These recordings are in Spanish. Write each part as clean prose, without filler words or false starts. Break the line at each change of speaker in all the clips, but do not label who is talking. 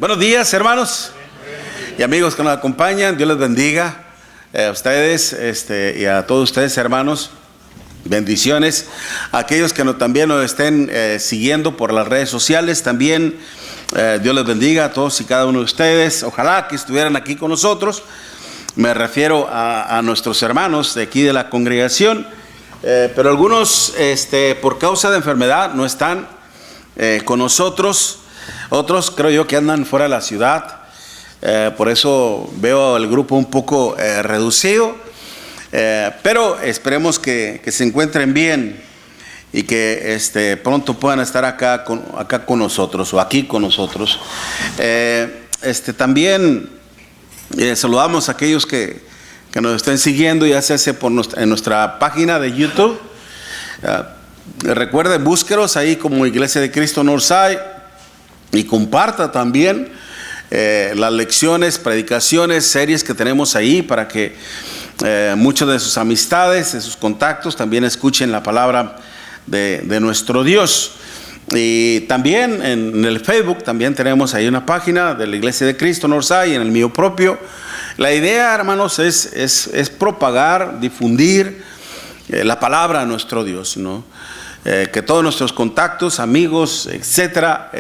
Buenos días, hermanos y amigos que nos acompañan. Dios les bendiga a ustedes y a todos ustedes, hermanos. Bendiciones a aquellos que también nos estén siguiendo por las redes sociales. También Dios les bendiga a todos y cada uno de ustedes. Ojalá que estuvieran aquí con nosotros. Me refiero a nuestros hermanos de aquí de la congregación, pero algunos por causa de enfermedad no están con nosotros. Otros creo yo que andan fuera de la ciudad, por eso veo el grupo un poco reducido, pero esperemos que se encuentren bien y que pronto puedan estar acá con nosotros o aquí con nosotros. También saludamos a aquellos que nos estén siguiendo, ya sea en nuestra página de YouTube. Recuerde, búsquenos ahí como Iglesia de Cristo Northside y comparta también las lecciones, predicaciones, series que tenemos ahí para que muchos de sus amistades, de sus contactos también escuchen la palabra de nuestro Dios. Y también en el Facebook también tenemos ahí una página de la Iglesia de Cristo Northside y en el mío propio. La idea, hermanos, es propagar, difundir la palabra de nuestro Dios, ¿no? Que todos nuestros contactos, amigos, etcétera,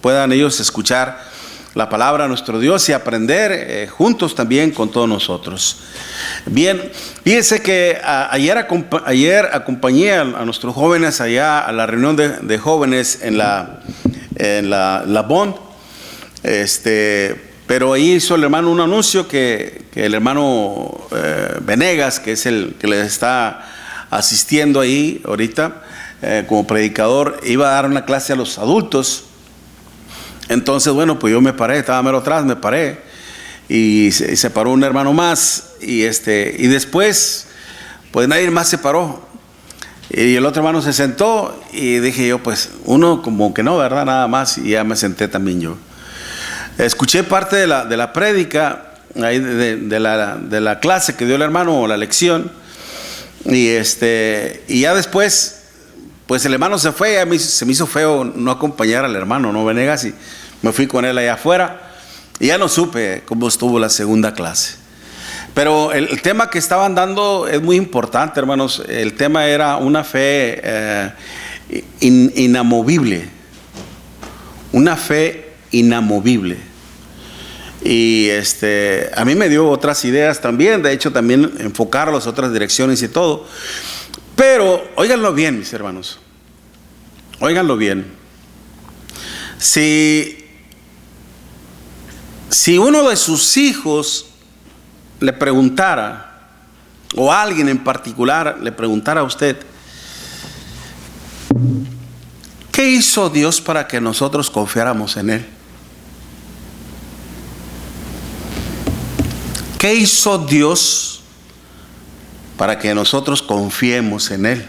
puedan ellos escuchar la palabra de nuestro Dios y aprender juntos también con todos nosotros. Bien, fíjense que ayer acompañé a nuestros jóvenes allá a la reunión de jóvenes en la Bond. Pero ahí hizo el hermano un anuncio que el hermano Venegas, que es el que les está asistiendo ahí ahorita como predicador, iba a dar una clase a los adultos. Entonces, bueno, pues yo me paré, estaba mero atrás, me paré y se paró un hermano más y después, pues nadie más se paró y el otro hermano se sentó y dije yo, pues uno como que no, ¿verdad? Nada más, y ya me senté también yo. Escuché parte de la prédica ahí de la clase que dio el hermano, o la lección, y ya después pues el hermano se fue. A mí se me hizo feo no acompañar al hermano, no Venegas, y me fui con él allá afuera y ya no supe cómo estuvo la segunda clase. Pero el tema que estaban dando es muy importante, hermanos. El tema era una fe inamovible, una fe inamovible. Y a mí me dio otras ideas también, de hecho también enfocarlos a otras direcciones y todo. Pero óiganlo bien, mis hermanos, óiganlo bien. Si uno de sus hijos le preguntara, o alguien en particular le preguntara a usted, ¿qué hizo Dios para que nosotros confiáramos en Él? ¿Qué hizo Dios para que nosotros confiemos en Él?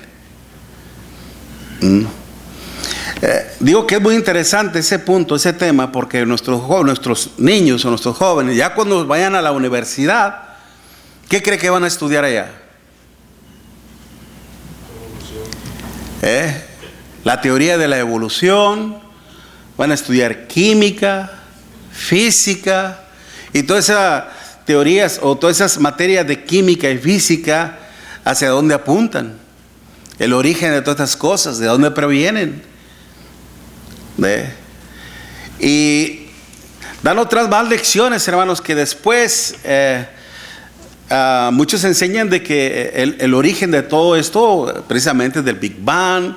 Digo que es muy interesante ese punto, ese tema, porque nuestros niños o nuestros jóvenes, ya cuando vayan a la universidad, ¿qué cree que van a estudiar allá? La teoría de la evolución, van a estudiar química, física y todas esas teorías o todas esas materias de química y física. ¿Hacia dónde apuntan? El origen de todas estas cosas, ¿de dónde provienen? Y dan otras más lecciones, hermanos, que después muchos enseñan de que el origen de todo esto precisamente es del Big Bang,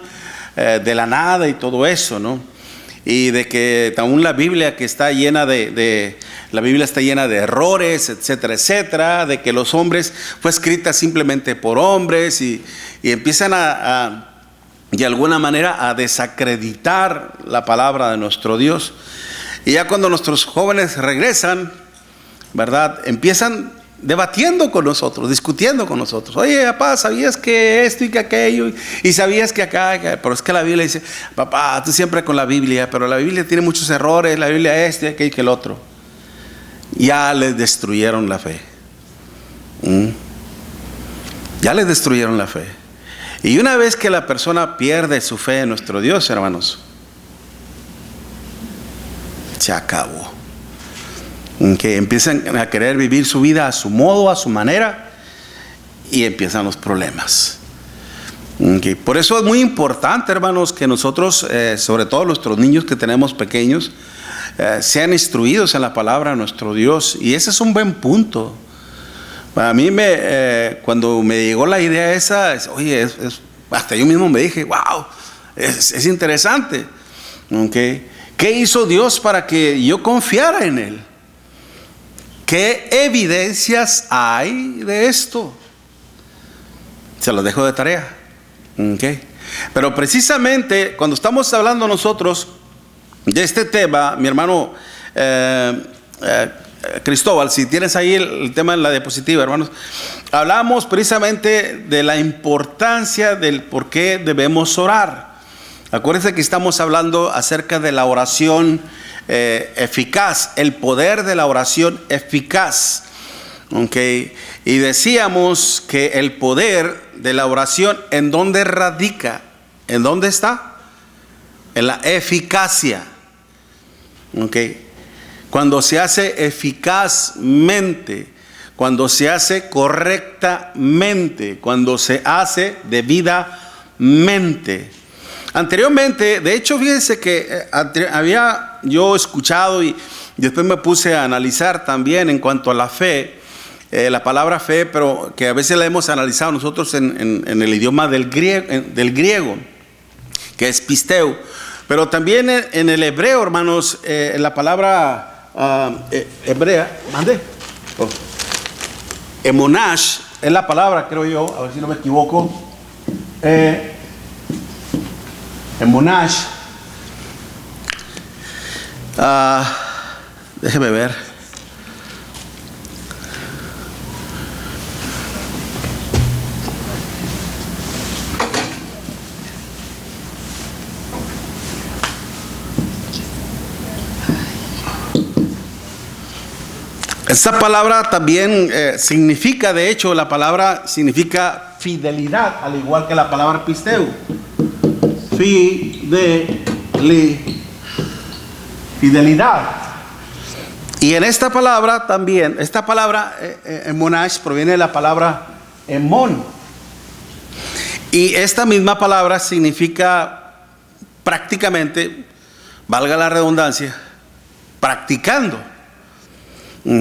de la nada y todo eso, ¿no? Y de que aún la Biblia que está llena la Biblia está llena de errores, etcétera, etcétera, de que los hombres fue escrita simplemente por hombres y empiezan de alguna manera a desacreditar la palabra de nuestro Dios. Y ya cuando nuestros jóvenes regresan, ¿verdad?, empiezan debatiendo con nosotros, discutiendo con nosotros. Oye, papá, ¿sabías que esto y que aquello? Y sabías que acá, pero es que la Biblia dice, papá, tú siempre con la Biblia, pero la Biblia tiene muchos errores, la Biblia aquello y que el otro. Ya les destruyeron la fe. Ya les destruyeron la fe. Y una vez que la persona pierde su fe en nuestro Dios, hermanos, se acabó. Que empiezan a querer vivir su vida a su modo, a su manera, y empiezan los problemas. Por eso es muy importante, hermanos, que nosotros, sobre todo nuestros niños que tenemos pequeños, sean instruidos en la palabra de nuestro Dios. Y ese es un buen punto. A mí cuando me llegó la idea esa, oye, hasta yo mismo me dije, wow, es interesante. ¿Qué hizo Dios para que yo confiara en Él? ¿Qué evidencias hay de esto? Se los dejo de tarea. Pero precisamente cuando estamos hablando nosotros de este tema, mi hermano Cristóbal, si tienes ahí el tema en la diapositiva, hermanos, hablamos precisamente de la importancia del por qué debemos orar. Acuérdense que estamos hablando acerca de la oración eficaz, el poder de la oración eficaz. Y decíamos que el poder de la oración, ¿en dónde radica? ¿En dónde está? En la eficacia. Cuando se hace eficazmente, cuando se hace correctamente, cuando se hace debidamente. Anteriormente, de hecho, fíjense que había yo escuchado y después me puse a analizar también en cuanto a la fe, la palabra fe, pero que a veces la hemos analizado nosotros en el idioma del griego, que es pisteu, pero también en el hebreo, hermanos, la palabra hebrea, emonash, es la palabra, creo yo, a ver si no me equivoco, emonash, déjeme ver. Esa palabra también significa, de hecho, la palabra significa fidelidad, al igual que la palabra pisteu. Fidelidad. Y en esta palabra también, esta palabra emonash proviene de la palabra emón. Y esta misma palabra significa prácticamente, valga la redundancia, practicando.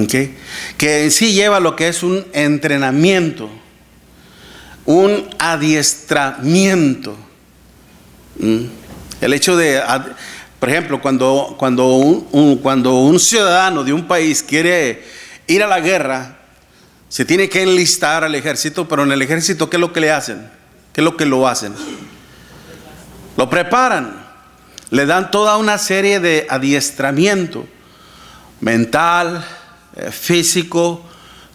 Que en sí lleva lo que es un entrenamiento, un adiestramiento. El hecho de, por ejemplo, cuando un ciudadano de un país quiere ir a la guerra, se tiene que enlistar al ejército, pero en el ejército, ¿qué es lo que le hacen? ¿Qué es lo que lo hacen? Lo preparan, le dan toda una serie de adiestramiento mental, físico,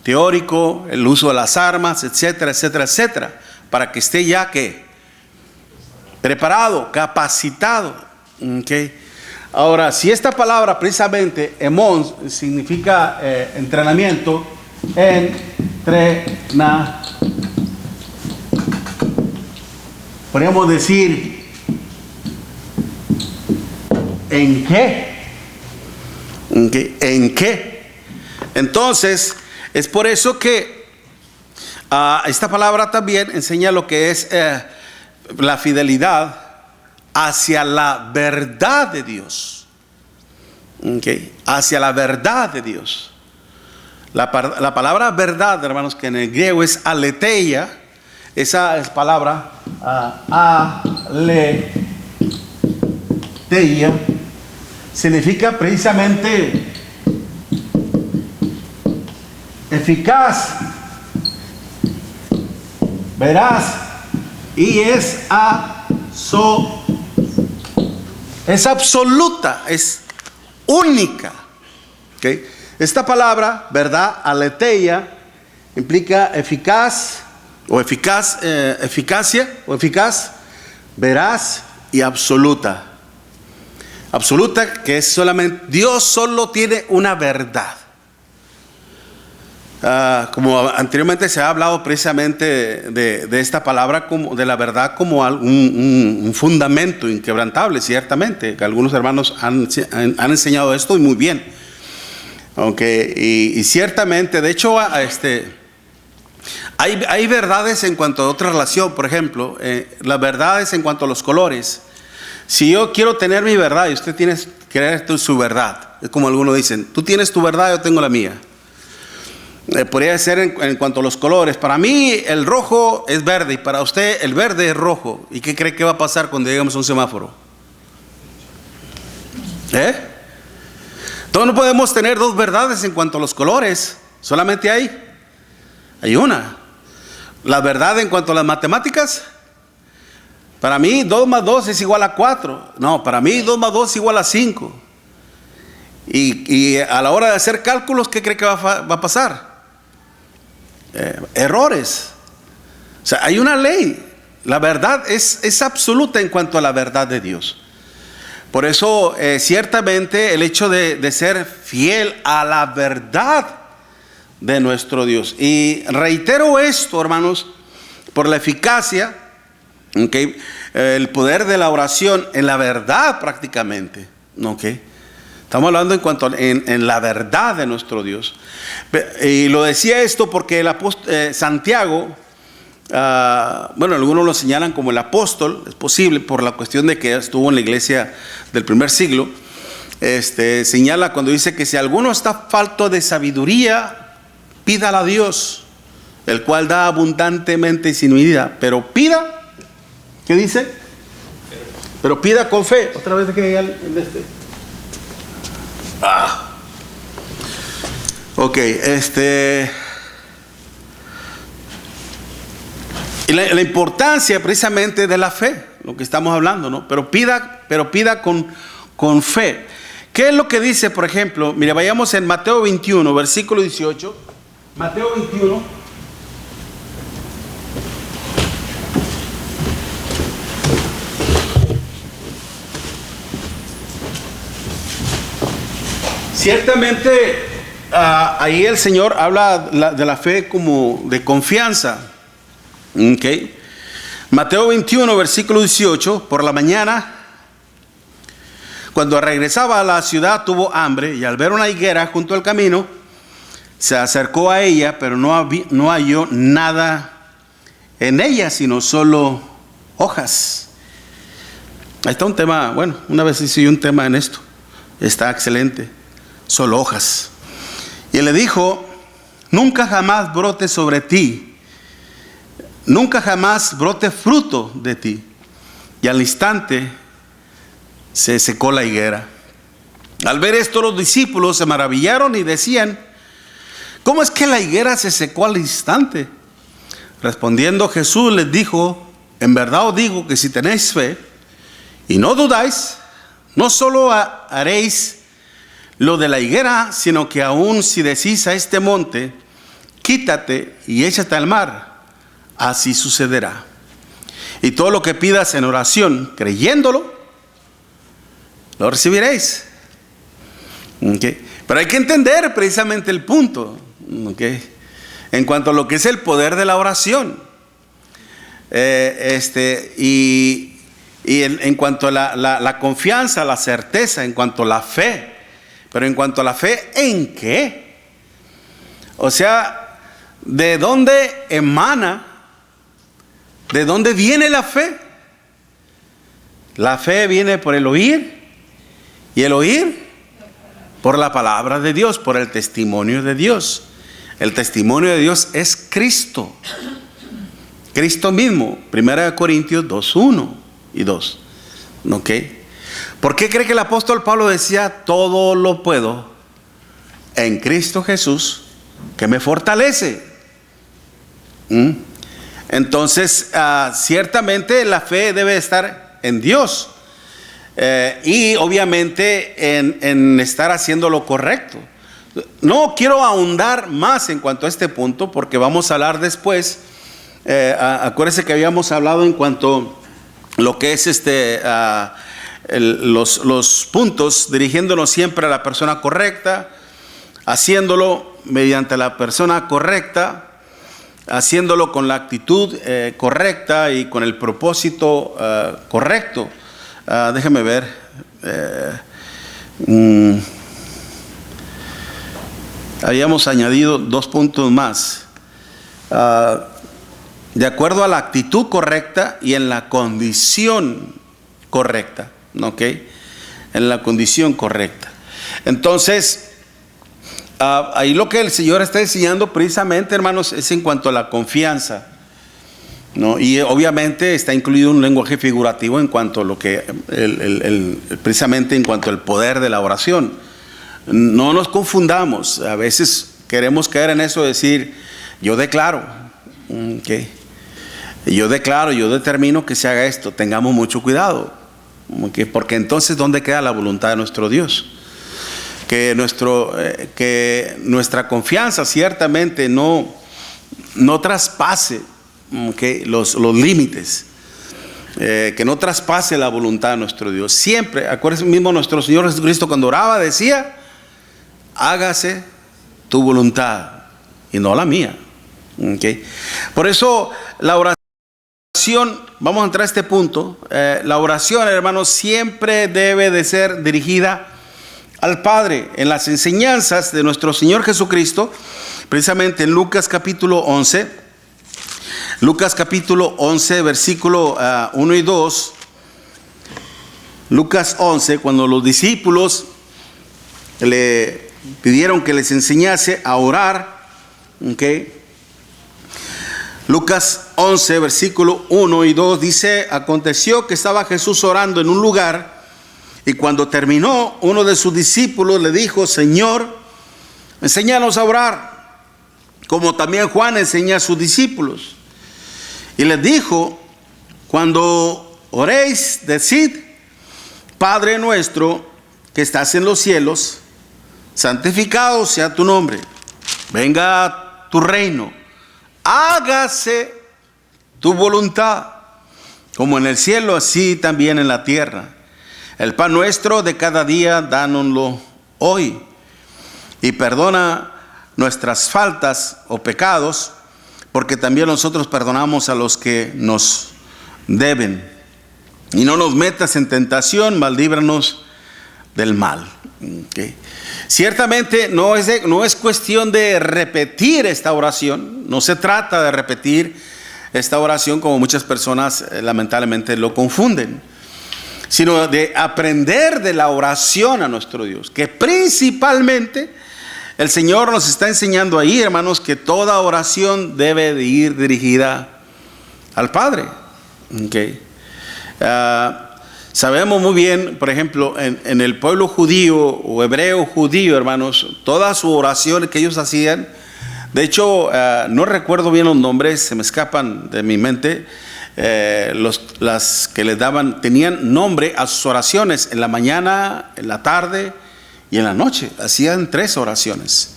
teórico, el uso de las armas, etcétera, etcétera, etcétera, para que esté ya que preparado, capacitado. Ahora, si esta palabra precisamente, emón, significa entrenamiento, podríamos decir, ¿en qué? ¿En qué? Entonces, es por eso que esta palabra también enseña lo que es la fidelidad hacia la verdad de Dios. Hacia la verdad de Dios. La palabra verdad, hermanos, que en el griego es aletheia, esa es palabra aletheia, significa precisamente eficaz, veraz, y es absoluta, es única. Esta palabra, verdad, aletheia, implica eficaz o eficacia o eficaz, veraz y absoluta. Absoluta, que es solamente, Dios solo tiene una verdad. como anteriormente se ha hablado precisamente de esta palabra, como de la verdad, como un fundamento inquebrantable, ciertamente, que algunos hermanos han enseñado esto y muy bien. Y ciertamente, de hecho, hay verdades en cuanto a otra relación. Por ejemplo, las verdades en cuanto a los colores. Si yo quiero tener mi verdad y usted tiene que creer su verdad, es como algunos dicen, tú tienes tu verdad, yo tengo la mía. Podría ser en cuanto a los colores. Para mí el rojo es verde y para usted el verde es rojo. ¿Y qué cree que va a pasar cuando lleguemos a un semáforo? Entonces no podemos tener dos verdades en cuanto a los colores. Solamente hay una. La verdad en cuanto a las matemáticas. Para mí 2 más 2 es igual a 4. No, para mí 2 más 2 es igual a 5. Y a la hora de hacer cálculos, ¿qué cree que va a pasar? Errores. O sea, hay una ley. La verdad es absoluta en cuanto a la verdad de Dios. Por eso, ciertamente, el hecho de ser fiel a la verdad de nuestro Dios. Y reitero esto, hermanos, por la eficacia, el poder de la oración en la verdad prácticamente. Estamos hablando en cuanto en la verdad de nuestro Dios. Y lo decía esto porque el apóstol Santiago, algunos lo señalan como el apóstol, es posible por la cuestión de que estuvo en la iglesia del primer siglo. Señala cuando dice que si alguno está falto de sabiduría, pídala a Dios, el cual da abundantemente y sin medida. Pero pida, ¿qué dice? Pero pida con fe. Otra vez que diga y la importancia precisamente de la fe, lo que estamos hablando, ¿no? Pero pida con fe. ¿Qué es lo que dice, por ejemplo? Mira, vayamos en Mateo 21, versículo 18. Mateo 21. Ciertamente, ahí el Señor habla de la fe como de confianza. Mateo 21, versículo 18. Por la mañana, cuando regresaba a la ciudad, tuvo hambre y al ver una higuera junto al camino, se acercó a ella, pero no halló nada en ella, sino solo hojas. Ahí está un tema, una vez hice un tema en esto. Está excelente. Solo hojas. Y él le dijo: nunca jamás brote sobre ti, nunca jamás brote fruto de ti. Y al instante se secó la higuera. Al ver esto, los discípulos se maravillaron y decían: ¿cómo es que la higuera se secó al instante? Respondiendo Jesús les dijo: en verdad os digo que si tenéis fe y no dudáis, no solo haréis lo de la higuera, sino que aún si decís a este monte, quítate y échate al mar, así sucederá. Y todo lo que pidas en oración, creyéndolo, lo recibiréis. Pero hay que entender precisamente el punto, en cuanto a lo que es el poder de la oración. Y en cuanto a la confianza, la certeza, en cuanto a la fe. Pero en cuanto a la fe, ¿en qué? O sea, ¿de dónde emana? ¿De dónde viene la fe? La fe viene por el oír, y el oír por la palabra de Dios, por el testimonio de Dios. El testimonio de Dios es Cristo. Cristo mismo. 1 Corintios 2:1 y 2. ¿Por qué cree que el apóstol Pablo decía: todo lo puedo en Cristo Jesús que me fortalece? Entonces, ciertamente la fe debe estar en Dios y obviamente en estar haciendo lo correcto. No quiero ahondar más en cuanto a este punto porque vamos a hablar después. Acuérdense que habíamos hablado en cuanto a lo que es los puntos, dirigiéndonos siempre a la persona correcta, haciéndolo mediante la persona correcta, haciéndolo con la actitud correcta y con el propósito correcto. Déjeme ver. Habíamos añadido 2 puntos más. De acuerdo a la actitud correcta y en la condición correcta. ¿Ok? En la condición correcta. Entonces, ahí lo que el Señor está enseñando precisamente, hermanos, es en cuanto a la confianza, ¿no? Y obviamente está incluido un lenguaje figurativo en cuanto a lo que, precisamente en cuanto al poder de la oración. No nos confundamos. A veces queremos caer en eso de decir, yo declaro, ¿okay? Yo declaro, yo determino que se haga esto. Tengamos mucho cuidado, ¿okay? Porque entonces, ¿dónde queda la voluntad de nuestro Dios? Que nuestra confianza ciertamente no traspase, ¿okay? los límites, que no traspase la voluntad de nuestro Dios. Siempre, acuérdense mismo, nuestro Señor Jesucristo cuando oraba decía, hágase tu voluntad y no la mía. ¿Okay? Por eso la oración, vamos a entrar a este punto, la oración, hermanos, siempre debe de ser dirigida al Padre. En las enseñanzas de nuestro Señor Jesucristo, precisamente en Lucas capítulo 11, versículo 1 y 2, Lucas 11, cuando los discípulos le pidieron que les enseñase a orar, ¿okay? Lucas 11, versículo 1 y 2 dice, aconteció que estaba Jesús orando en un lugar, y cuando terminó, uno de sus discípulos le dijo, Señor, enséñanos a orar, como también Juan enseña a sus discípulos. Y les dijo, cuando oréis, decid, Padre nuestro que estás en los cielos, santificado sea tu nombre, venga tu reino, hágase tu voluntad, como en el cielo, así también en la tierra. El pan nuestro de cada día, dánoslo hoy. Y perdona nuestras faltas o pecados, porque también nosotros perdonamos a los que nos deben. Y no nos metas en tentación, mas líbranos del mal. Okay. Ciertamente no es cuestión de repetir esta oración. No se trata de repetir esta oración como muchas personas lamentablemente lo confunden, sino de aprender de la oración a nuestro Dios, que principalmente el Señor nos está enseñando ahí, hermanos, que toda oración debe de ir dirigida al Padre. Okay. Sabemos muy bien, por ejemplo, en el pueblo judío o hebreo judío, hermanos, todas sus oraciones que ellos hacían, de hecho, no recuerdo bien los nombres, se me escapan de mi mente. Las que les daban, tenían nombre a sus oraciones en la mañana, en la tarde y en la noche. Hacían 3 oraciones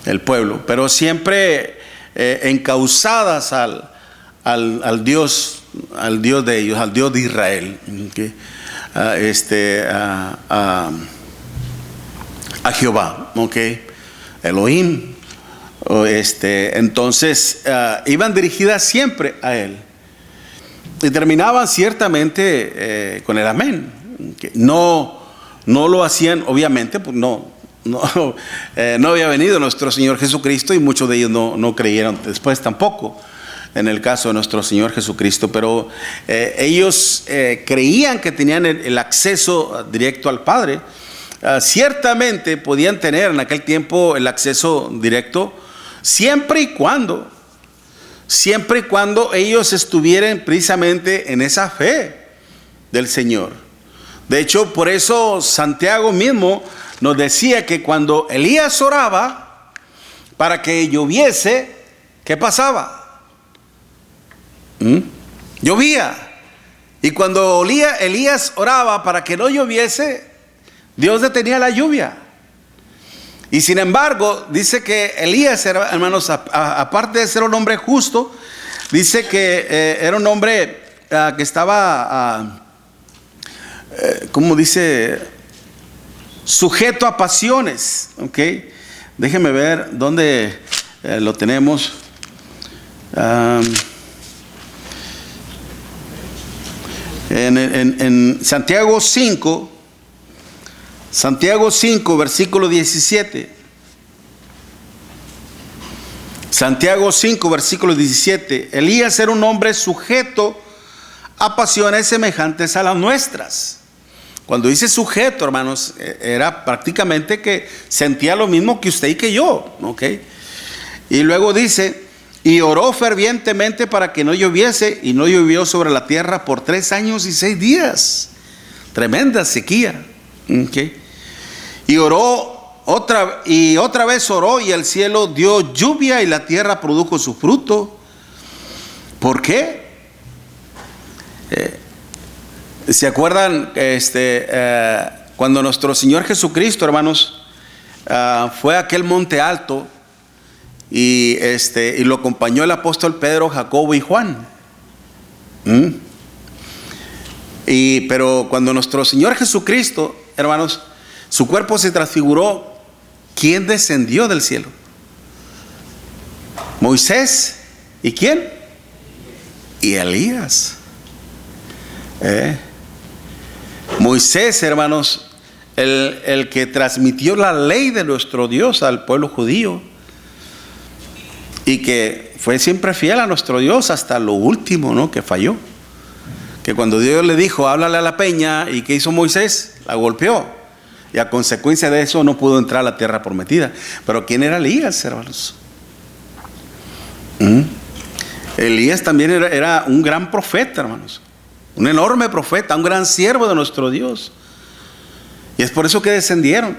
el pueblo, pero siempre encausadas al Dios de ellos, al Dios de Israel, ¿okay? A Jehová, ¿okay? Elohim. Entonces iban dirigidas siempre a él. Y terminaban ciertamente con el amén. No lo hacían, obviamente, pues no había venido nuestro Señor Jesucristo y muchos de ellos no creyeron después tampoco, en el caso de nuestro Señor Jesucristo. Pero ellos creían que tenían el acceso directo al Padre. Ciertamente podían tener en aquel tiempo el acceso directo siempre y cuando ellos estuvieran precisamente en esa fe del Señor. De hecho, por eso Santiago mismo nos decía que cuando Elías oraba para que lloviese, ¿qué pasaba? Llovía. Y cuando Elías oraba para que no lloviese, Dios detenía la lluvia. Y sin embargo, dice que Elías, hermanos, aparte de ser un hombre justo, dice que era un hombre que estaba, ¿cómo dice? Sujeto a pasiones, ¿ok? Déjeme ver dónde lo tenemos. En Santiago 5, versículo 17. Santiago 5, versículo 17. Elías era un hombre sujeto a pasiones semejantes a las nuestras. Cuando dice sujeto, hermanos, era prácticamente que sentía lo mismo que usted y que yo, ¿ok? Y luego dice, y oró fervientemente para que no lloviese, y no llovió sobre la tierra por 3 años y 6 días. Tremenda sequía, ¿ok? Y oró otra vez oró, y el cielo dio lluvia y la tierra produjo su fruto. ¿Por qué? ¿Se acuerdan cuando nuestro Señor Jesucristo, hermanos, fue a aquel monte alto y lo acompañó el apóstol Pedro, Jacobo y Juan? Pero cuando nuestro Señor Jesucristo, hermanos, su cuerpo se transfiguró, ¿quién descendió del cielo? Moisés. ¿Y quién? Y Elías. Moisés, hermanos, el que transmitió la ley de nuestro Dios al pueblo judío, y que fue siempre fiel a nuestro Dios hasta lo último, ¿no? Que falló. Que cuando Dios le dijo, háblale a la peña, ¿y qué hizo Moisés? La golpeó, y a consecuencia de eso no pudo entrar a la tierra prometida. Pero ¿quién era Elías, hermanos? Elías también era un gran profeta, hermanos. Un enorme profeta, un gran siervo de nuestro Dios. Y es por eso que descendieron.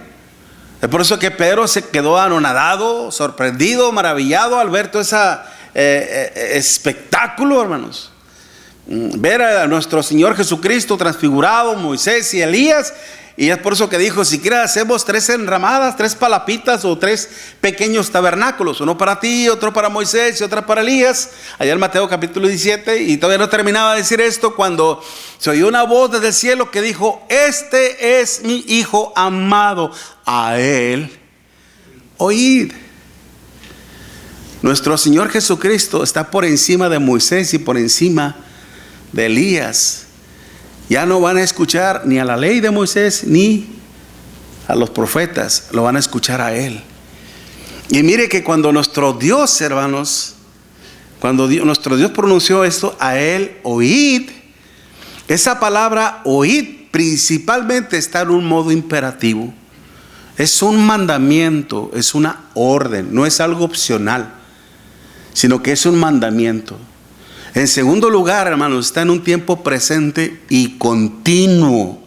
Es por eso que Pedro se quedó anonadado, sorprendido, maravillado al ver todo ese espectáculo, hermanos. Ver a nuestro Señor Jesucristo transfigurado, Moisés y Elías. Y es por eso que dijo, siquiera hacemos 3 enramadas, 3 palapitas o 3 pequeños tabernáculos, uno para ti, otro para Moisés y otro para Elías. Allá en Mateo capítulo 17, y todavía no terminaba de decir esto cuando se oyó una voz desde el cielo que dijo, este es mi Hijo amado, a él oíd. Nuestro Señor Jesucristo está por encima de Moisés y por encima de Elías. Ya no van a escuchar ni a la ley de Moisés ni a los profetas, lo van a escuchar a él. Y mire que cuando nuestro Dios, hermanos, nuestro Dios pronunció esto, a él oíd, esa palabra oíd principalmente está en un modo imperativo. Es un mandamiento, es una orden, no es algo opcional, sino que es un mandamiento. En segundo lugar, hermanos, está en un tiempo presente y continuo,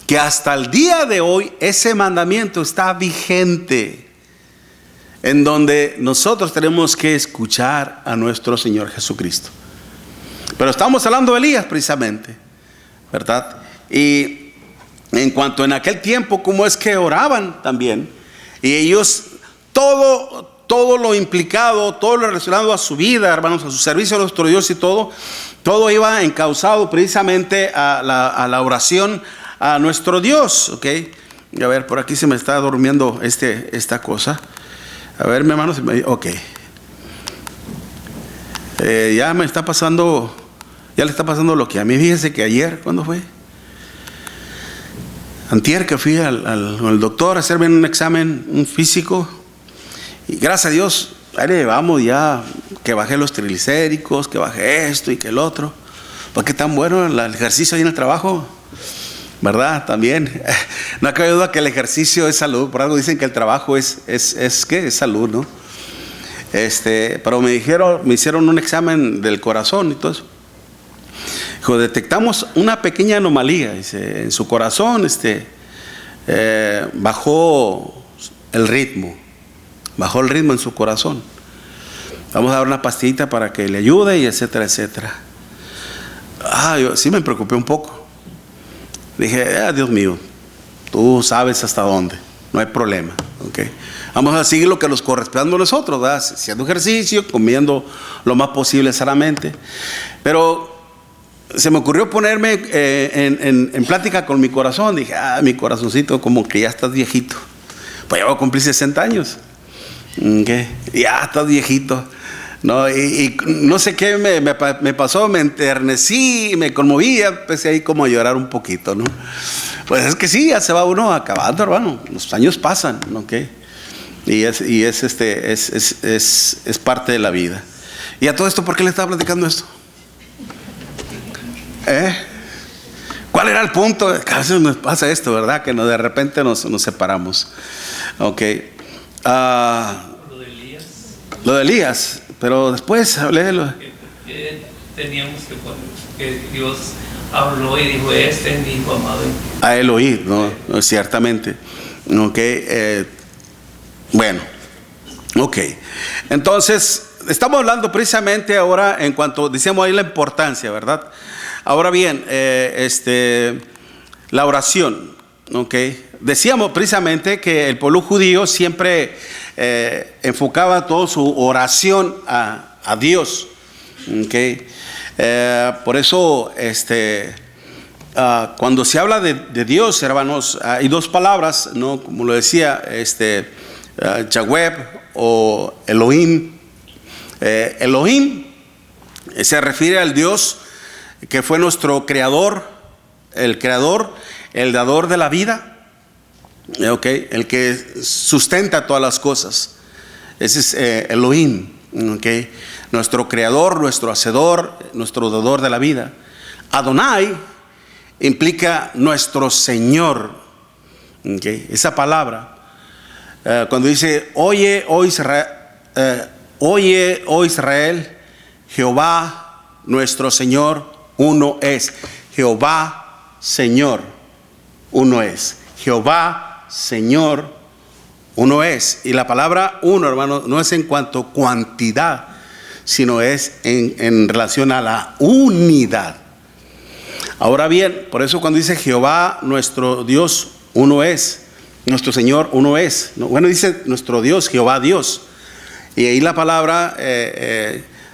que hasta el día de hoy ese mandamiento está vigente, en donde nosotros tenemos que escuchar a nuestro Señor Jesucristo. Pero estamos hablando de Elías precisamente, ¿verdad? Y en cuanto en aquel tiempo, cómo es que oraban también, y ellos todo lo implicado, todo lo relacionado a su vida, hermanos, a su servicio a nuestro Dios y todo iba encauzado precisamente a la oración a nuestro Dios, ¿ok? A ver, por aquí se me está durmiendo esta cosa. A ver, mi hermano, ok. Ya me está pasando, ya le está pasando lo que a mí. Fíjese que ayer, ¿cuándo fue? Antier, que fui al doctor a hacerme un examen, un físico. Y gracias a Dios, ahí le llevamos ya, que bajé los triglicéridos, que bajé esto y que el otro. Porque tan bueno el ejercicio ahí en el trabajo, ¿verdad? También. No cabe duda que el ejercicio es salud. Por algo dicen que el trabajo es salud, ¿no? Pero me hicieron un examen del corazón y todo eso. Dijo, detectamos una pequeña anomalía. Dice, en su corazón, bajó el ritmo. Bajó el ritmo en su corazón. Vamos a dar una pastillita para que le ayude y etcétera, etcétera. Yo sí me preocupé un poco. Dije, Dios mío, tú sabes hasta dónde, no hay problema, ¿okay? Vamos a seguir lo que nos corresponde a nosotros, ¿verdad? Haciendo ejercicio, comiendo lo más posible sanamente. Pero se me ocurrió ponerme en plática con mi corazón. Dije, mi corazoncito, como que ya estás viejito. Pues ya voy a cumplir 60 años. ¿Qué? Ya estás viejito. No, y no sé qué me pasó, me enternecí, me conmoví, empecé ahí como a llorar un poquito, ¿no? Pues es que sí, ya se va uno acabando, hermano. Los años pasan, ¿no? Y es parte de la vida. Y a todo esto, ¿por qué le estaba platicando esto? ¿Cuál era el punto? A veces nos pasa esto, ¿verdad? Que de repente nos separamos. Ok. Lo de Elías. Pero después léelo.
Teníamos que Dios habló y dijo: este es mi hijo amado.
A él oír, no, ciertamente. Ok. Bueno. Ok. Entonces, estamos hablando precisamente ahora en cuanto decíamos ahí la importancia, ¿verdad? Ahora bien, la oración. Ok. Decíamos precisamente que el pueblo judío siempre enfocaba toda su oración a Dios. Okay. Por eso cuando se habla de Dios, hermanos, hay dos palabras, ¿no? Como lo decía Yahweh o Elohim. Elohim se refiere al Dios que fue nuestro creador, el dador de la vida. Okay, el que sustenta todas las cosas. Ese es Elohim, okay, nuestro creador, nuestro hacedor, nuestro dador de la vida. Adonai implica nuestro Señor. Okay, esa palabra, cuando dice oye, oh Israel, Jehová nuestro Señor uno es. Jehová Señor uno es. Jehová Señor uno es. Y la palabra uno, hermano, no es en cuanto a cantidad, sino es en relación a la unidad. Ahora bien, por eso cuando dice Jehová nuestro Dios uno es, nuestro Señor uno es, ¿no? Bueno, dice nuestro Dios, Jehová Dios. Y ahí la palabra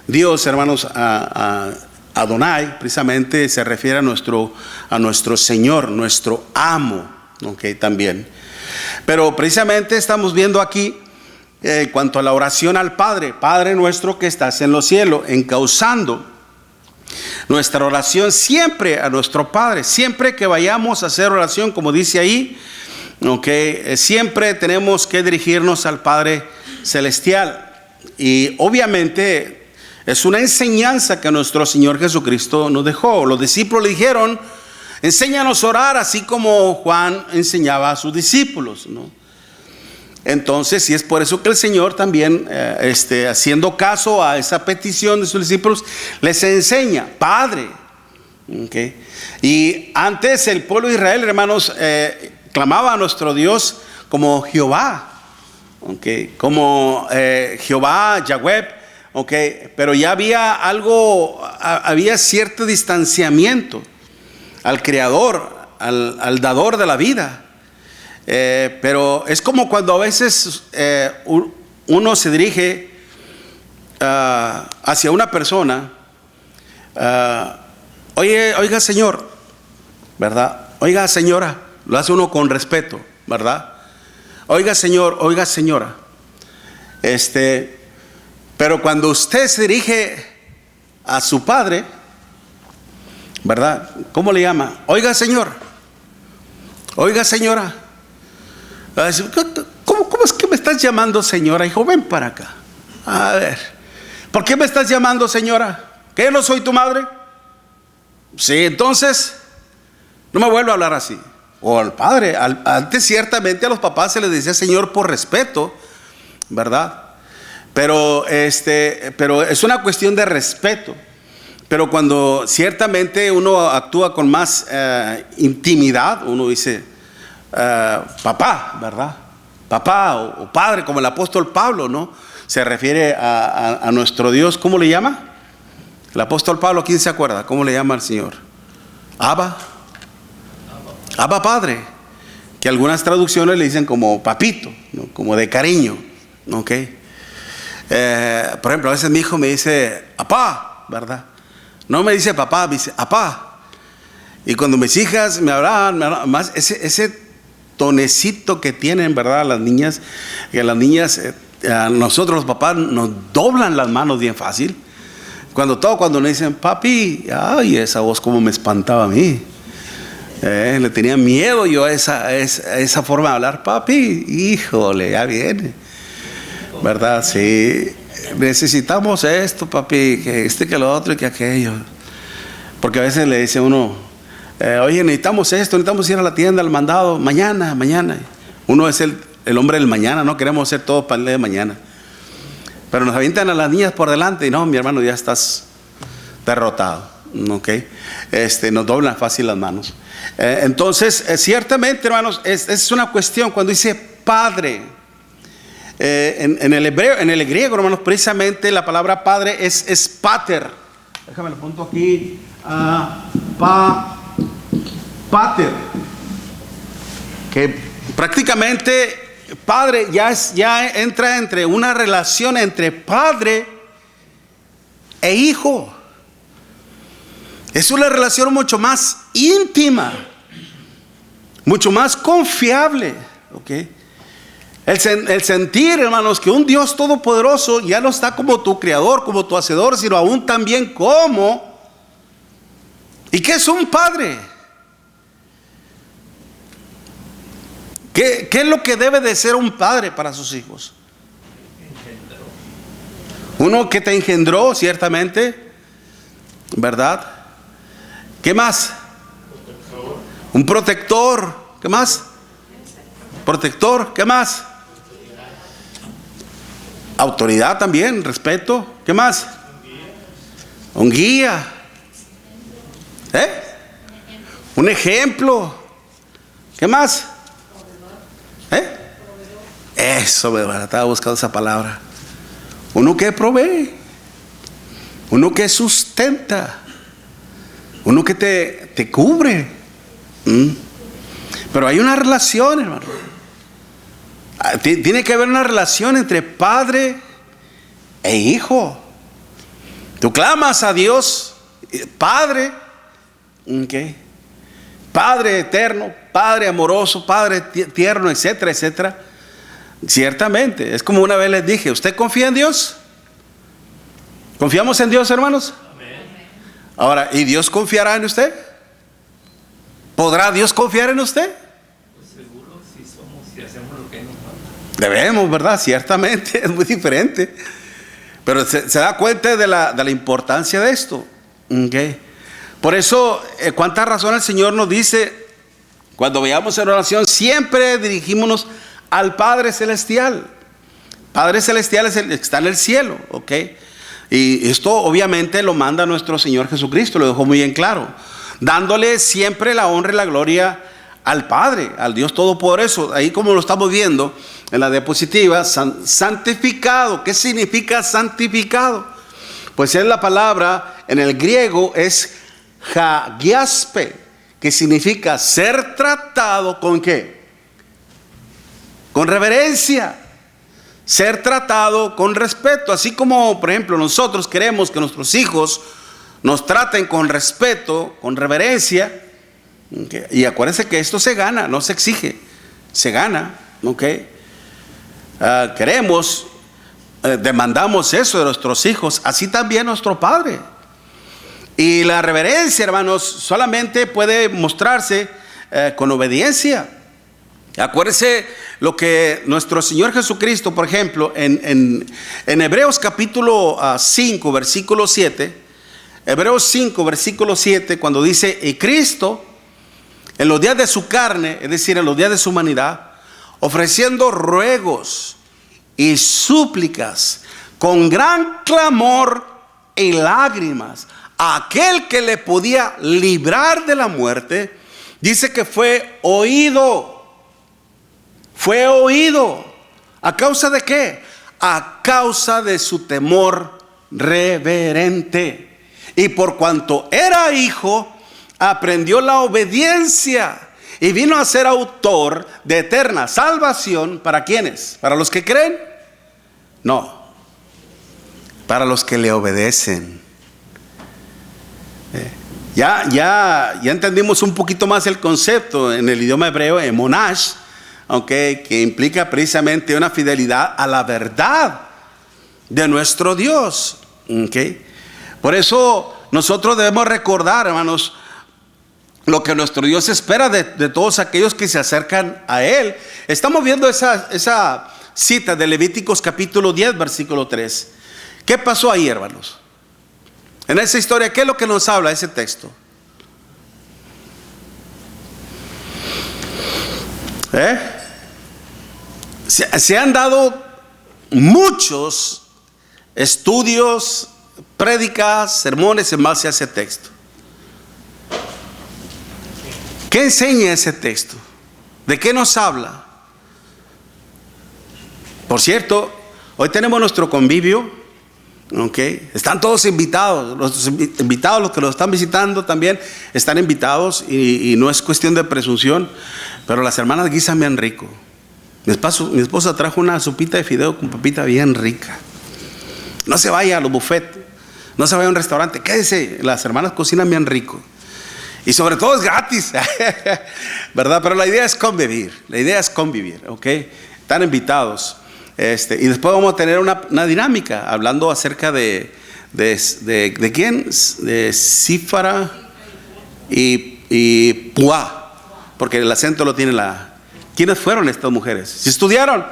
Dios, hermanos, Adonai, precisamente se refiere a nuestro Señor, nuestro amo. Ok, también. Pero precisamente estamos viendo aquí en cuanto a la oración al Padre: Padre nuestro que estás en los cielos, encauzando nuestra oración siempre a nuestro Padre. Siempre que vayamos a hacer oración, como dice ahí, okay, siempre tenemos que dirigirnos al Padre Celestial. Y obviamente es una enseñanza que nuestro Señor Jesucristo nos dejó. Los discípulos le dijeron: enséñanos a orar así como Juan enseñaba a sus discípulos, ¿no? Entonces, y es por eso que el Señor también, haciendo caso a esa petición de sus discípulos, les enseña, Padre. ¿Okay? Y antes el pueblo de Israel, hermanos, clamaba a nuestro Dios como Jehová, ¿okay? Como Jehová, Yahweh, ¿okay? Pero ya había cierto distanciamiento al Creador, al dador de la vida. Pero es como cuando a veces uno se dirige hacia una persona. Oiga señor, ¿verdad? Oiga señora, lo hace uno con respeto, ¿verdad? Oiga señor, oiga señora. Pero cuando usted se dirige a su padre, ¿verdad? ¿Cómo le llama? Oiga señor, oiga señora. ¿Cómo es que me estás llamando señora? Hijo, ven para acá. A ver, ¿por qué me estás llamando señora? ¿Que no soy tu madre? Sí, entonces no me vuelvo a hablar así. O al padre, antes ciertamente a los papás se les decía señor por respeto, ¿verdad? Pero es una cuestión de respeto. Pero cuando ciertamente uno actúa con más intimidad, uno dice papá, ¿verdad? Papá o padre, como el apóstol Pablo, ¿no? Se refiere a nuestro Dios. ¿Cómo le llama? El apóstol Pablo, ¿quién se acuerda? ¿Cómo le llama al Señor? Abba Padre, que algunas traducciones le dicen como papito, ¿no? Como de cariño, ¿ok? Por ejemplo, a veces mi hijo me dice apá, ¿verdad? No me dice papá, me dice apá. Y cuando mis hijas me hablan más, ese tonecito que tienen, ¿verdad? Las niñas, que las niñas, a nosotros los papás nos doblan las manos bien fácil. Cuando nos dicen, papi, ay, esa voz como me espantaba a mí. Le tenía miedo yo a esa forma de hablar, papi, híjole, ya viene. ¿Verdad? Sí. Necesitamos esto, papi, que lo otro y que aquello. Porque a veces le dice uno, oye, necesitamos esto, necesitamos ir a la tienda, al mandado, mañana. Uno es el hombre del mañana, no queremos hacer todo para el día de mañana. Pero nos avientan a las niñas por delante y no, mi hermano, ya estás derrotado. ¿Ok? Nos doblan fácil las manos. Entonces, ciertamente, hermanos, es una cuestión cuando dice padre. En el hebreo, en el griego, hermanos, precisamente la palabra padre es pater. Déjame lo apunto aquí. Pater. Que prácticamente padre ya entra entre una relación entre padre e hijo. Es una relación mucho más íntima, mucho más confiable. ¿Ok? El sentir, hermanos, que un Dios todopoderoso ya no está como tu creador, como tu hacedor, sino aún también como. ¿Y qué es un padre? ¿Qué es lo que debe de ser un padre para sus hijos? Uno que te engendró, ciertamente, ¿verdad? ¿Qué más? Un protector. ¿Qué más? Protector. ¿Qué más? Autoridad también, respeto. ¿Qué más? Un guía. Un ejemplo. ¿Qué más? Eso, me estaba buscando esa palabra. Uno que provee. Uno que sustenta. Uno que te cubre. Pero hay una relación, hermano. Tiene que haber una relación entre padre e hijo. Tú clamas a Dios, Padre, ¿okay? Padre eterno, Padre amoroso, Padre tierno, etcétera, etcétera. Ciertamente, es como una vez les dije, ¿usted confía en Dios? ¿Confiamos en Dios, hermanos? Amén. Ahora, ¿y Dios confiará en usted? ¿Podrá Dios confiar en usted?
Pues seguro, si hacemos lo que nos manda.
Debemos, ¿verdad? Ciertamente, es muy diferente. Pero se da cuenta de la importancia de esto. ¿Okay? Por eso, cuánta razón el Señor nos dice, cuando veamos en oración, siempre dirigímonos al Padre Celestial. Padre Celestial es el que está en el cielo, ¿ok? Y esto obviamente lo manda nuestro Señor Jesucristo, lo dejó muy bien claro, dándole siempre la honra y la gloria al Padre, al Dios Todopoderoso. Ahí, como lo estamos viendo en la diapositiva, santificado. ¿Qué significa santificado? Pues es la palabra, en el griego es hagiaspe, que significa ser tratado con ¿qué? Con reverencia. Ser tratado con respeto. Así como, por ejemplo, nosotros queremos que nuestros hijos nos traten con respeto, con reverencia. ¿Okay? Y acuérdense que esto se gana, no se exige, se gana. ¿Okay? Queremos, demandamos eso de nuestros hijos, así también nuestro Padre. Y la reverencia, hermanos, solamente puede mostrarse con obediencia. Acuérdese lo que nuestro Señor Jesucristo, por ejemplo, en Hebreos capítulo 5, versículo 7, Hebreos 5, versículo 7, cuando dice, y Cristo, en los días de su carne, es decir, en los días de su humanidad, ofreciendo ruegos y súplicas con gran clamor y lágrimas a aquel que le podía librar de la muerte, dice que fue oído. Fue oído. ¿A causa de qué? A causa de su temor reverente. Y por cuanto era hijo, aprendió la obediencia y vino a ser autor de eterna salvación. ¿Para quiénes? ¿Para los que creen? No, para los que le obedecen. Ya entendimos un poquito más el concepto en el idioma hebreo, emonash. que implica precisamente una fidelidad a la verdad de nuestro Dios. Por eso nosotros debemos recordar, hermanos, lo que nuestro Dios espera de todos aquellos que se acercan a Él. Estamos viendo esa cita de Levíticos capítulo 10, versículo 3. ¿Qué pasó ahí, hermanos? En esa historia, ¿qué es lo que nos habla ese texto? Se han dado muchos estudios, prédicas, sermones en base a ese texto. ¿Qué enseña ese texto? ¿De qué nos habla? Por cierto, hoy tenemos nuestro convivio, están todos invitados, los invitados, los que nos están visitando también están invitados, y no es cuestión de presunción, pero las hermanas guisan bien rico. Mi esposa trajo una sopita de fideo con papita bien rica. No se vaya a los buffets, no se vaya a un restaurante, quédese, las hermanas cocinan bien rico. Y sobre todo es gratis, ¿verdad? Pero la idea es convivir, Están invitados. Y después vamos a tener una dinámica hablando acerca de quién, de Cífara y Puá, porque el acento lo tiene ¿Quiénes fueron estas mujeres? ¿Sí estudiaron?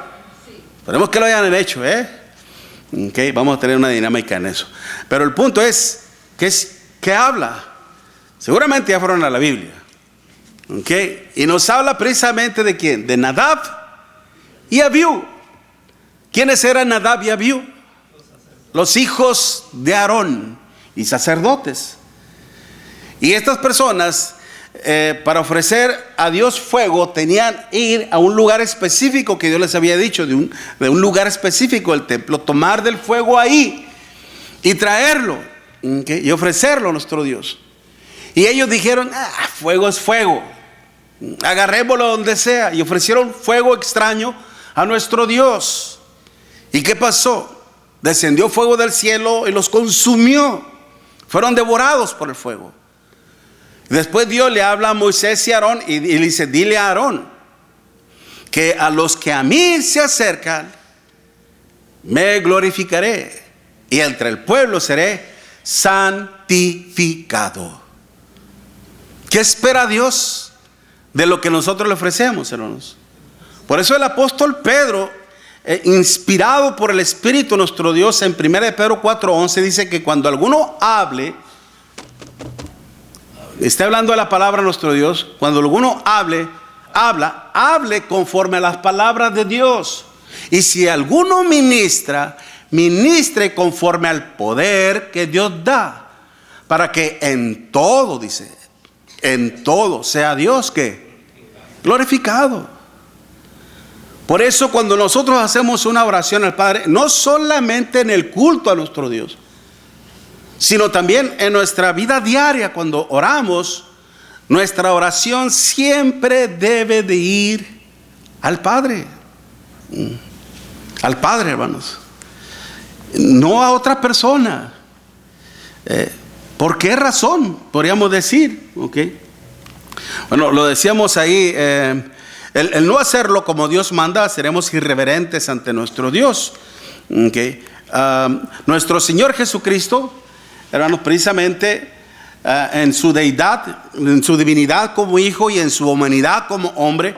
Esperemos que lo hayan hecho, vamos a tener una dinámica en eso. Pero el punto es, ¿qué habla? Seguramente ya fueron a la Biblia. Y nos habla precisamente de quién, de Nadab y Abiú. ¿Quiénes eran Nadab y Abiú? Los hijos de Aarón y sacerdotes. Y estas personas, para ofrecer a Dios fuego, tenían que ir a un lugar específico que Dios les había dicho, de un lugar específico del templo, tomar del fuego ahí y traerlo, y ofrecerlo a nuestro Dios. Y ellos dijeron, fuego es fuego, agarrémoslo donde sea, y ofrecieron fuego extraño a nuestro Dios. ¿Y qué pasó? Descendió fuego del cielo y los consumió. Fueron devorados por el fuego. Después Dios le habla a Moisés y a Aarón y le dice, dile a Aarón que a los que a mí se acercan me glorificaré, y entre el pueblo seré santificado. ¿Qué espera Dios de lo que nosotros le ofrecemos, hermanos? Por eso el apóstol Pedro, inspirado por el Espíritu nuestro Dios, en 1 Pedro 4:11 dice que cuando alguno hable, está hablando de la palabra de nuestro Dios, cuando alguno hable conforme a las palabras de Dios. Y si alguno ministre conforme al poder que Dios da, para que en todo, dice, en todo sea Dios que glorificado. Por eso cuando nosotros hacemos una oración al Padre, no solamente en el culto a nuestro Dios, sino también en nuestra vida diaria, cuando oramos, nuestra oración siempre debe de ir al Padre. Al Padre, hermanos. No a otra persona. ¿Por qué razón? Podríamos decir. Bueno, lo decíamos ahí. El no hacerlo como Dios manda, seremos irreverentes ante nuestro Dios. Nuestro Señor Jesucristo, hermanos, precisamente en su deidad, en su divinidad como hijo y en su humanidad como hombre,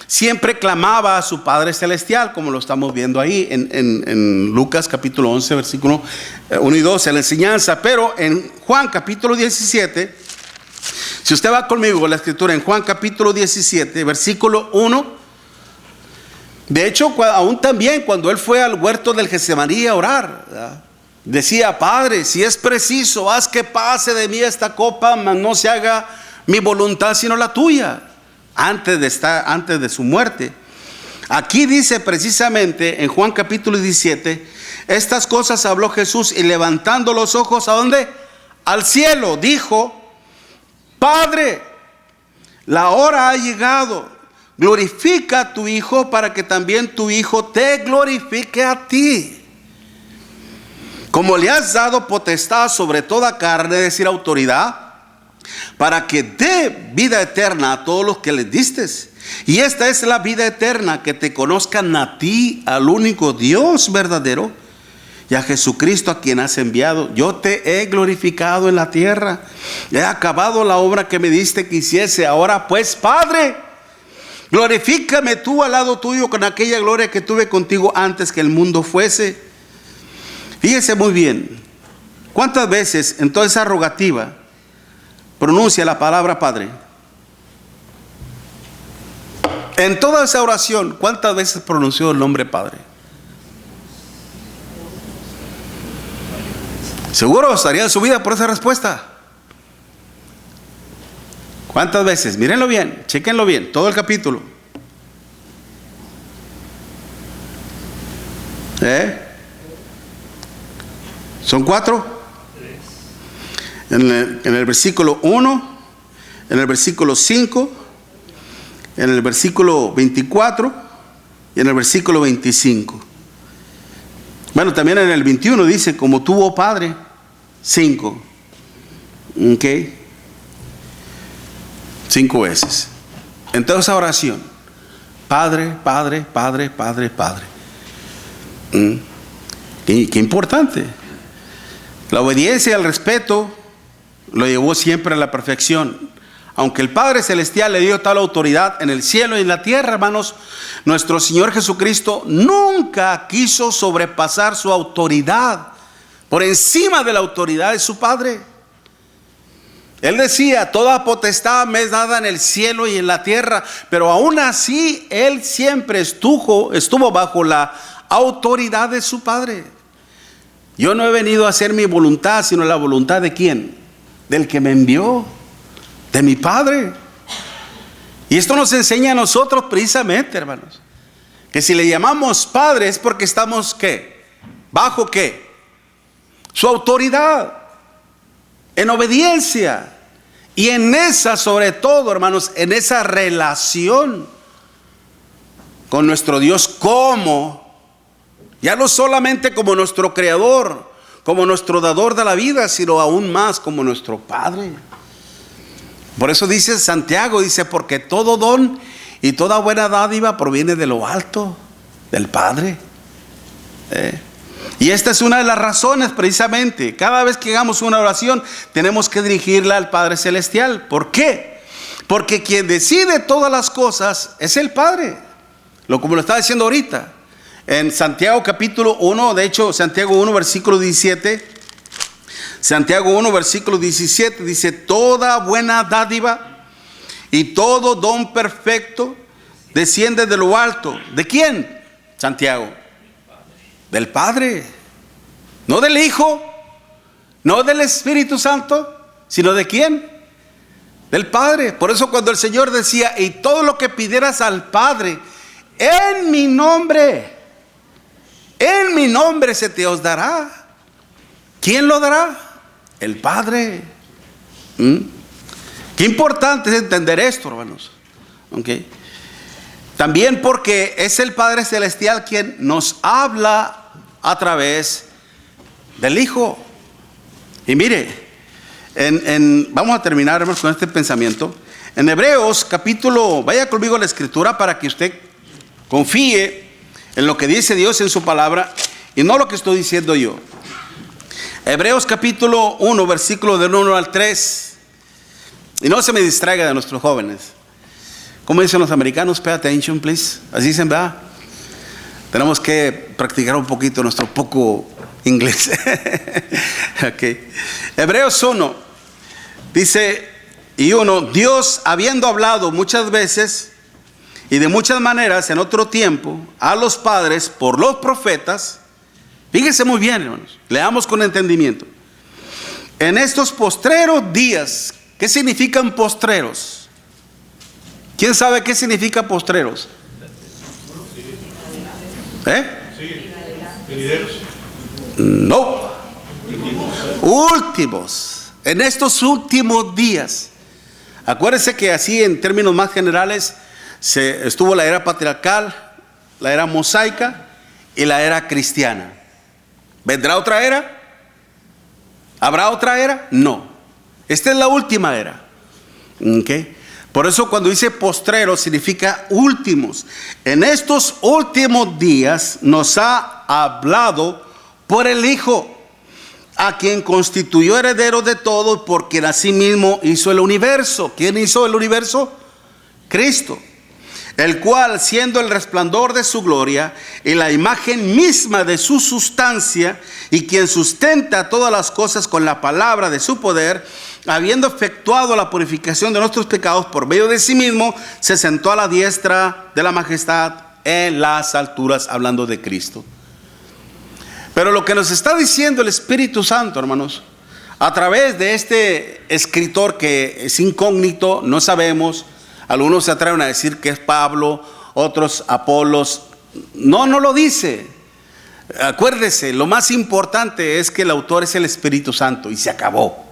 siempre clamaba a su Padre Celestial, como lo estamos viendo ahí en Lucas capítulo 11, versículo 1 y 2, en la enseñanza. Pero en Juan capítulo 17, si usted va conmigo a la escritura, en Juan capítulo 17, versículo 1, de hecho, aún también cuando él fue al huerto del Getsemaní a orar, ¿verdad?, decía, Padre, si es preciso, haz que pase de mí esta copa, mas no se haga mi voluntad sino la tuya. Antes de su muerte. Aquí dice precisamente en Juan capítulo 17, estas cosas habló Jesús y levantando los ojos, ¿a dónde? Al cielo, dijo, Padre, la hora ha llegado, glorifica a tu Hijo para que también tu Hijo te glorifique a ti. Como le has dado potestad sobre toda carne, es decir, autoridad, para que dé vida eterna a todos los que les diste. Y esta es la vida eterna, que te conozcan a ti, al único Dios verdadero, y a Jesucristo a quien has enviado. Yo te he glorificado en la tierra. He acabado la obra que me diste que hiciese. Ahora pues, Padre, glorifícame tú al lado tuyo con aquella gloria que tuve contigo antes que el mundo fuese. Fíjese muy bien. ¿Cuántas veces en toda esa rogativa pronuncia la palabra Padre? En toda esa oración, ¿cuántas veces pronunció el nombre Padre? Seguro estaría en su vida por esa respuesta. ¿Cuántas veces? Mírenlo bien, chéquenlo bien, todo el capítulo. ¿Son 4? En el versículo 1, en el versículo 5, en el versículo 24 y en el versículo 25. Bueno, también en el 21 dice, como tú, oh Padre, 5. ¿Ok? 5 veces. En toda esa oración, Padre, Padre, Padre, Padre, Padre. Qué importante. La obediencia y el respeto lo llevó siempre a la perfección. Aunque el Padre Celestial le dio tal autoridad en el cielo y en la tierra, hermanos, nuestro Señor Jesucristo nunca quiso sobrepasar su autoridad por encima de la autoridad de su Padre. Él decía, toda potestad me es dada en el cielo y en la tierra, pero aún así Él siempre estuvo bajo la autoridad de su Padre. Yo no he venido a hacer mi voluntad, sino la voluntad ¿de quién? Del que me envió, de mi Padre. Y esto nos enseña a nosotros precisamente, hermanos, que si le llamamos Padre es porque estamos ¿qué? ¿Bajo qué? Su autoridad, en obediencia. Y en esa, sobre todo, hermanos, en esa relación con nuestro Dios como, ya no solamente como nuestro Creador, como nuestro dador de la vida, sino aún más como nuestro Padre. Por eso dice Santiago, dice, porque todo don y toda buena dádiva proviene de lo alto, del Padre. Y esta es una de las razones precisamente. Cada vez que hagamos una oración tenemos que dirigirla al Padre Celestial. ¿Por qué? Porque quien decide todas las cosas es el Padre. Como lo estaba diciendo ahorita. En Santiago capítulo 1, de hecho Santiago 1 versículo 17. Santiago 1 versículo 17 dice, toda buena dádiva y todo don perfecto desciende de lo alto. ¿De quién? Santiago. Del Padre, no del Hijo, no del Espíritu Santo, sino ¿de quién? Del Padre. Por eso cuando el Señor decía, y todo lo que pidieras al Padre en mi nombre se te os dará. ¿Quién lo dará? El Padre. Qué importante es entender esto, hermanos. ¿Okay? También porque es el Padre Celestial quien nos habla a través del Hijo. Y mire, vamos a terminar, hermanos, con este pensamiento. En Hebreos capítulo, vaya conmigo a la escritura para que usted confíe en lo que dice Dios en su palabra y no lo que estoy diciendo yo. Hebreos capítulo 1, versículo del 1 al 3. Y no se me distraiga de nuestros jóvenes. ¿Cómo dicen los americanos? Pay attention, please. Así dicen, ¿verdad? Tenemos que practicar un poquito nuestro poco inglés. Okay. Hebreos 1 dice, Dios habiendo hablado muchas veces y de muchas maneras en otro tiempo a los padres por los profetas. Fíjense muy bien, hermanos, leamos con entendimiento. En estos postreros días, ¿qué significan postreros? ¿Quién sabe qué significa postreros? No. Últimos. En estos últimos días. Acuérdense que así en términos más generales estuvo la era patriarcal, la era mosaica y la era cristiana. ¿Vendrá otra era? ¿Habrá otra era? No. Esta es la última era. ¿Okay? Por eso cuando dice postrero significa últimos. En estos últimos días nos ha hablado por el Hijo, a quien constituyó heredero de todo, porque en asimismo hizo el universo. ¿Quién hizo el universo? Cristo. El cual, siendo el resplandor de su gloria y la imagen misma de su sustancia, y quien sustenta todas las cosas con la palabra de su poder, habiendo efectuado la purificación de nuestros pecados por medio de sí mismo, se sentó a la diestra de la majestad en las alturas, hablando de Cristo. Pero lo que nos está diciendo el Espíritu Santo, hermanos, a través de este escritor que es incógnito, no sabemos, algunos se atreven a decir que es Pablo, otros Apolos. No lo dice. Acuérdese, lo más importante es que el autor es el Espíritu Santo y se acabó.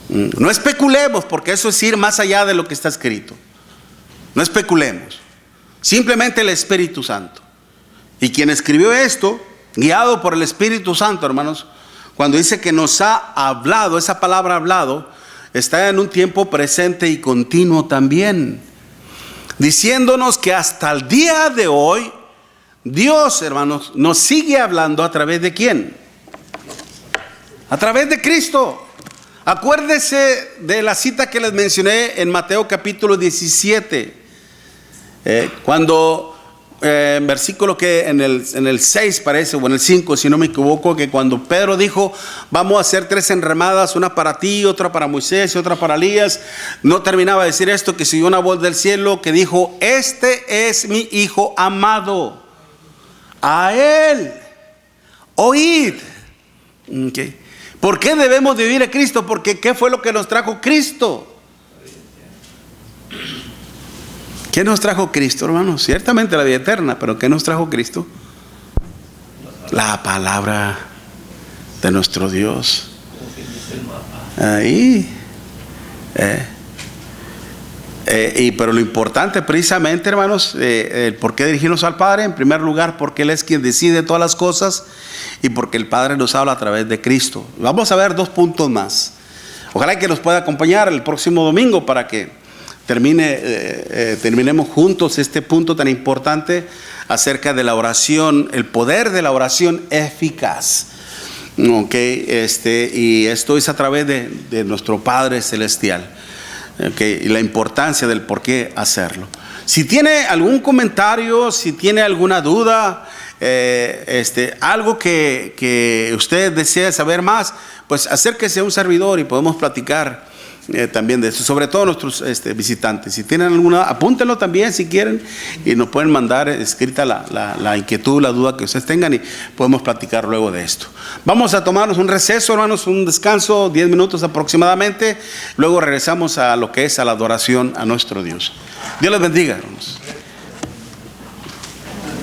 No especulemos, porque eso es ir más allá de lo que está escrito. No especulemos. Simplemente el Espíritu Santo. Y quien escribió esto, guiado por el Espíritu Santo, hermanos, cuando dice que nos ha hablado, esa palabra hablado, está en un tiempo presente y continuo también, diciéndonos que hasta el día de hoy, Dios, hermanos, nos sigue hablando. ¿A través de quién? A través de Cristo. Acuérdese de la cita que les mencioné en Mateo capítulo 17, cuando versículo que en el 6 parece, o en el 5 si no me equivoco, que cuando Pedro dijo: vamos a hacer 3 enramadas, una para ti, otra para Moisés y otra para Elías, no terminaba de decir esto, que siguió una voz del cielo que dijo: este es mi Hijo amado, a él oíd. Okay. ¿Por qué debemos vivir a Cristo? Porque ¿qué fue lo que nos trajo Cristo? ¿Qué nos trajo Cristo, hermanos? Ciertamente la vida eterna, pero ¿qué nos trajo Cristo? La palabra de nuestro Dios. Ahí. Pero lo importante precisamente, hermanos, ¿por qué dirigirnos al Padre? En primer lugar, porque Él es quien decide todas las cosas, y porque el Padre nos habla a través de Cristo. Vamos a ver 2 puntos más. Ojalá que nos pueda acompañar el próximo domingo para que terminemos juntos este punto tan importante acerca de la oración, el poder de la oración eficaz. Y esto es a través de nuestro Padre Celestial. Y la importancia del por qué hacerlo. Si tiene algún comentario, si tiene alguna duda, algo que usted desea saber más, pues acérquese a un servidor y podemos platicar también de eso, sobre todo nuestros visitantes. Si tienen alguna, apúntenlo también si quieren, y nos pueden mandar escrita la inquietud, la duda que ustedes tengan, y podemos platicar luego de esto. Vamos a tomarnos un receso, hermanos, un descanso, 10 minutos aproximadamente. Luego regresamos a lo que es a la adoración a nuestro Dios. Dios les bendiga, hermanos.